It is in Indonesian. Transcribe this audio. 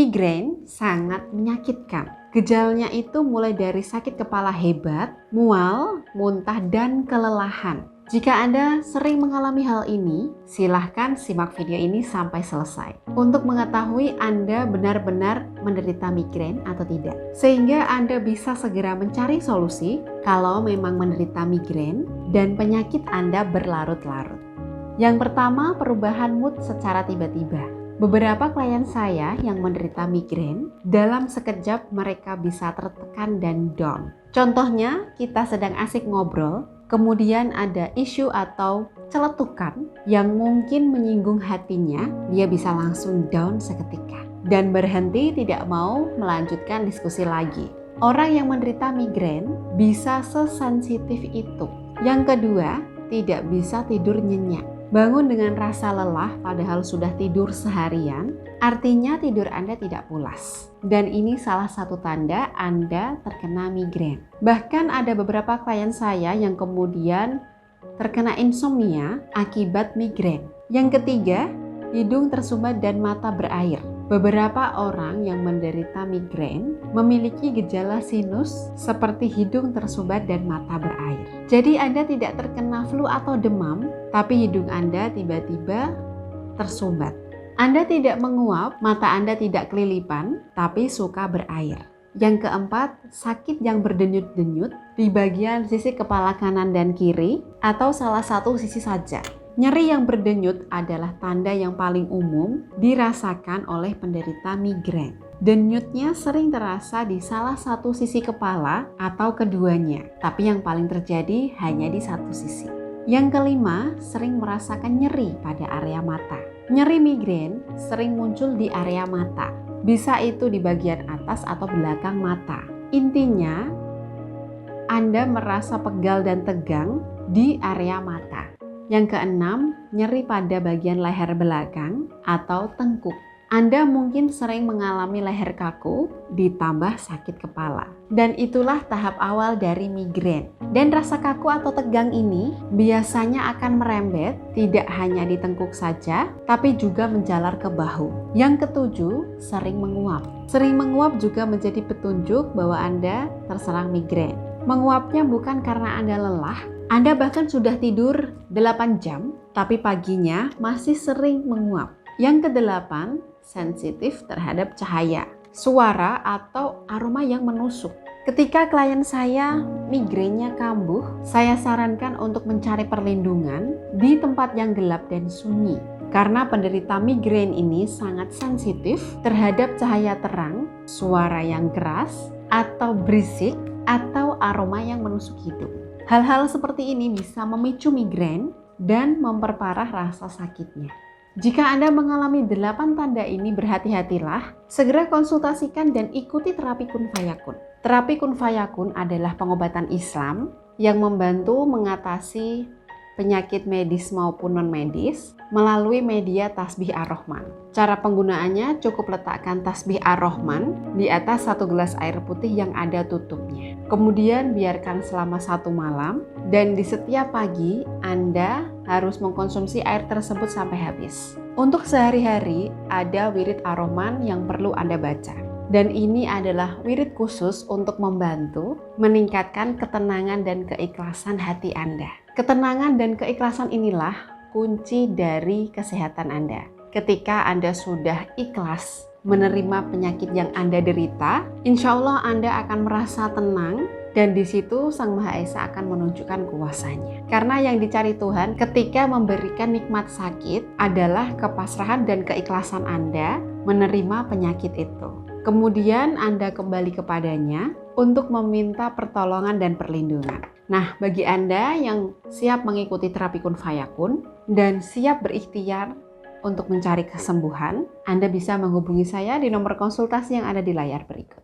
Migrain sangat menyakitkan. Gejalanya itu mulai dari sakit kepala hebat, mual, muntah, dan kelelahan. Jika Anda sering mengalami hal ini, silahkan simak video ini sampai selesai untuk mengetahui Anda benar-benar menderita migrain atau tidak. Sehingga Anda bisa segera mencari solusi kalau memang menderita migrain dan penyakit Anda berlarut-larut. Yang pertama, perubahan mood secara tiba-tiba. Beberapa klien saya yang menderita migrain, dalam sekejap mereka bisa tertekan dan down. Contohnya, kita sedang asik ngobrol, kemudian ada isu atau celetukan yang mungkin menyinggung hatinya, dia bisa langsung down seketika dan berhenti, tidak mau melanjutkan diskusi lagi. Orang yang menderita migrain bisa sesensitif itu. Yang kedua, tidak bisa tidur nyenyak. Bangun dengan rasa lelah padahal sudah tidur seharian, artinya tidur Anda tidak pulas. Dan ini salah satu tanda Anda terkena migrain. Bahkan ada beberapa klien saya yang kemudian terkena insomnia akibat migrain. Yang ketiga, hidung tersumbat dan mata berair. Beberapa orang yang menderita migrain memiliki gejala sinus seperti hidung tersumbat dan mata berair. Jadi Anda tidak terkena flu atau demam, tapi hidung Anda tiba-tiba tersumbat. Anda tidak menguap, mata Anda tidak kelilipan, tapi suka berair. Yang keempat, sakit yang berdenyut-denyut di bagian sisi kepala kanan dan kiri atau salah satu sisi saja. Nyeri yang berdenyut adalah tanda yang paling umum dirasakan oleh penderita migrain. Denyutnya sering terasa di salah satu sisi kepala atau keduanya, tapi yang paling terjadi hanya di satu sisi. Yang kelima, sering merasakan nyeri pada area mata. Nyeri migrain sering muncul di area mata, bisa itu di bagian atas atau belakang mata. Intinya, Anda merasa pegal dan tegang di area mata. Yang keenam, nyeri pada bagian leher belakang atau tengkuk. Anda mungkin sering mengalami leher kaku ditambah sakit kepala. Dan itulah tahap awal dari migrain. Dan rasa kaku atau tegang ini biasanya akan merembet tidak hanya di tengkuk saja, tapi juga menjalar ke bahu. Yang ketujuh, sering menguap. Sering menguap juga menjadi petunjuk bahwa Anda terserang migrain. Menguapnya bukan karena Anda lelah, Anda bahkan sudah tidur 8 jam, tapi paginya masih sering menguap. Yang kedelapan, sensitif terhadap cahaya, suara, atau aroma yang menusuk. Ketika klien saya migrainnya kambuh, saya sarankan untuk mencari perlindungan di tempat yang gelap dan sunyi. Karena penderita migrain ini sangat sensitif terhadap cahaya terang, suara yang keras, atau berisik, atau aroma yang menusuk hidung. Hal-hal seperti ini bisa memicu migrain dan memperparah rasa sakitnya. Jika Anda mengalami 8 tanda ini, berhati-hatilah, segera konsultasikan dan ikuti terapi Kun Fayakun. Terapi Kun Fayakun adalah pengobatan Islam yang membantu mengatasi penyakit medis maupun non-medis melalui media tasbih Ar-Rahman. Cara penggunaannya cukup letakkan tasbih Ar-Rahman di atas 1 gelas air putih yang ada tutupnya. Kemudian biarkan selama 1 malam dan di setiap pagi Anda harus mengkonsumsi air tersebut sampai habis. Untuk sehari-hari ada wirid Ar-Rahman yang perlu Anda baca. Dan ini adalah wirid khusus untuk membantu meningkatkan ketenangan dan keikhlasan hati Anda. Ketenangan dan keikhlasan inilah kunci dari kesehatan Anda. Ketika Anda sudah ikhlas menerima penyakit yang Anda derita, insya Allah Anda akan merasa tenang dan di situ Sang Maha Esa akan menunjukkan kuasanya. Karena yang dicari Tuhan ketika memberikan nikmat sakit adalah kepasrahan dan keikhlasan Anda menerima penyakit itu. Kemudian Anda kembali kepadanya untuk meminta pertolongan dan perlindungan. Nah, bagi Anda yang siap mengikuti terapi Kun Fayakun dan siap berikhtiar untuk mencari kesembuhan, Anda bisa menghubungi saya di nomor konsultasi yang ada di layar berikut.